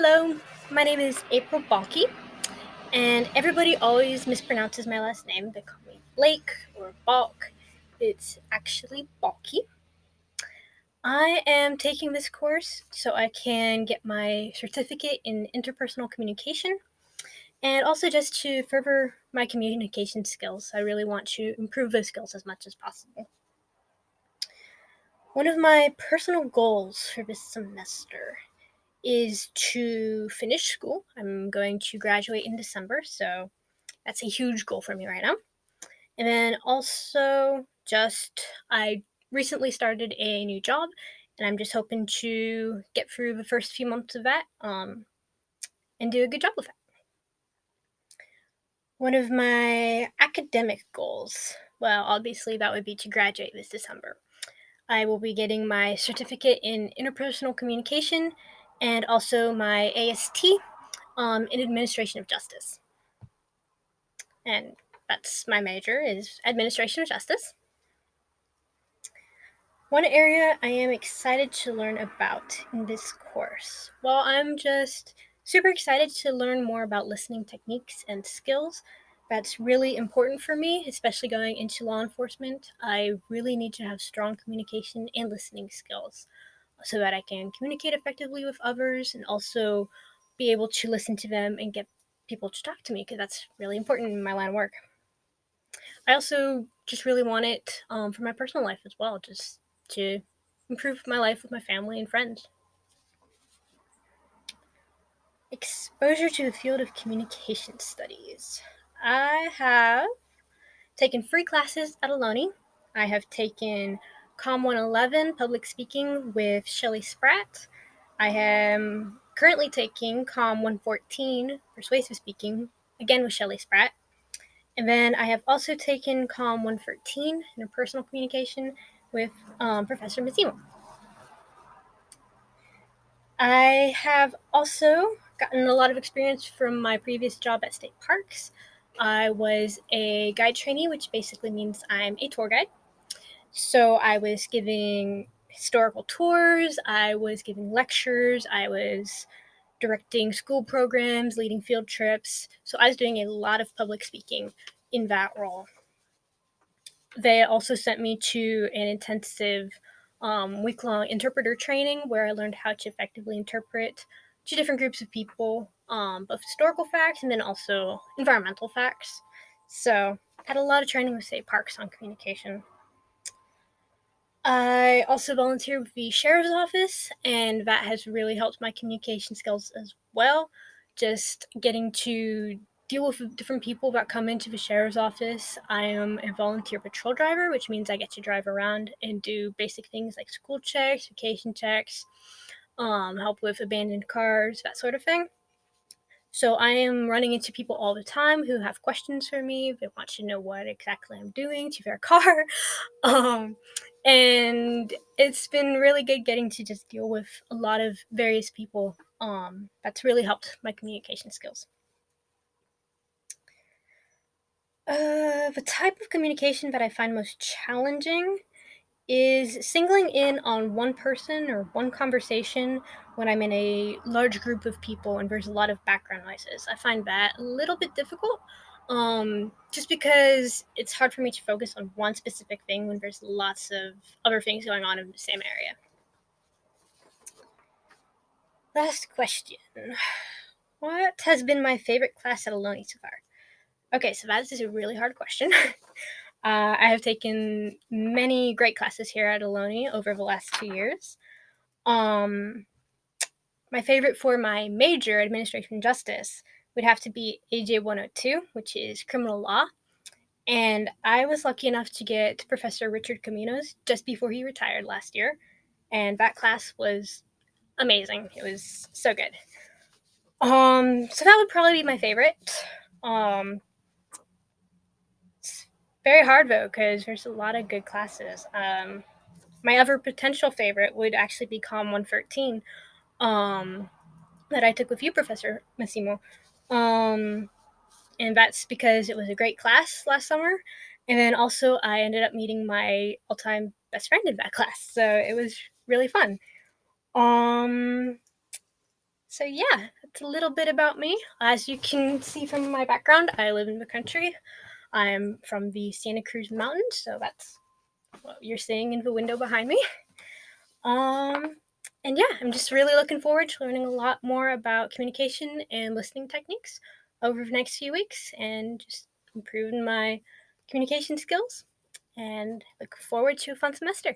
Hello, my name is April Balke, and everybody always mispronounces my last name. They call me Blake or Balk. It's actually Balke. I am taking this course so I can get my certificate in interpersonal communication and also just to further my communication skills. I really want to improve those skills as much as possible. One of my personal goals for this semester is to finish school. I'm going to graduate in December, so that's a huge goal for me right now. And then also, I recently started a new job, and I'm just hoping to get through the first few months of that and do a good job with it. One of my academic goals, well, obviously, that would be to graduate this December. I will be getting my certificate in interpersonal communication and also my AST in administration of justice. And that's my major is administration of justice. One area I am excited to learn about in this course. Well, I'm just super excited to learn more about listening techniques and skills. That's really important for me, especially going into law enforcement. I really need to have strong communication and listening skills so that I can communicate effectively with others and also be able to listen to them and get people to talk to me because that's really important in my line of work. I also just really want it for my personal life as well, just to improve my life with my family and friends. Exposure to the field of communication studies. I have taken free classes at Ohlone. I have taken Comm 111 public speaking with Shelley Spratt. I am currently taking Comm 114 persuasive speaking again with Shelley Spratt. And then I have also taken Comm 113 interpersonal communication with Professor Mazzimo. I have also gotten a lot of experience from my previous job at state parks. I was a guide trainee, which basically means I'm a tour guide. So I was giving historical tours, I was giving lectures, I was directing school programs, leading field trips. So I was doing a lot of public speaking in that role. They also sent me to an intensive week-long interpreter training where I learned how to effectively interpret to different groups of people, both historical facts and then also environmental facts. So had a lot of training with state parks on communication. I also volunteer with the sheriff's office, and that has really helped my communication skills as well. Just getting to deal with different people that come into the sheriff's office. I am a volunteer patrol driver, which means I get to drive around and do basic things like school checks, vacation checks, help with abandoned cars, that sort of thing. So I am running into people all the time who have questions for me. They want to know what exactly I'm doing to their car. Um, and it's been really good getting to just deal with a lot of various people. That's really helped my communication skills. The type of communication that I find most challenging is singling in on one person or one conversation when I'm in a large group of people and there's a lot of background noises. I find that a little bit difficult, just because it's hard for me to focus on one specific thing when there's lots of other things going on in the same area. Last question. What has been my favorite class at Ohlone so far? Okay, so that is a really hard question. I have taken many great classes here at Ohlone over the last 2 years. My favorite for my major, administration justice, would have to be AJ 102, which is criminal law. And I was lucky enough to get Professor Richard Caminos just before he retired last year. And that class was amazing. It was so good. So that would probably be my favorite. It's very hard though, because there's a lot of good classes. My other potential favorite would actually be Comm 113. That I took with you, Professor Massimo. And that's because it was a great class last summer. And then also I ended up meeting my all-time best friend in that class. So it was really fun. So yeah, that's a little bit about me. As you can see from my background, I live in the country. I'm from the Santa Cruz Mountains, so that's what you're seeing in the window behind me. Um, and yeah, I'm just really looking forward to learning a lot more about communication and listening techniques over the next few weeks and just improving my communication skills. And look forward to a fun semester.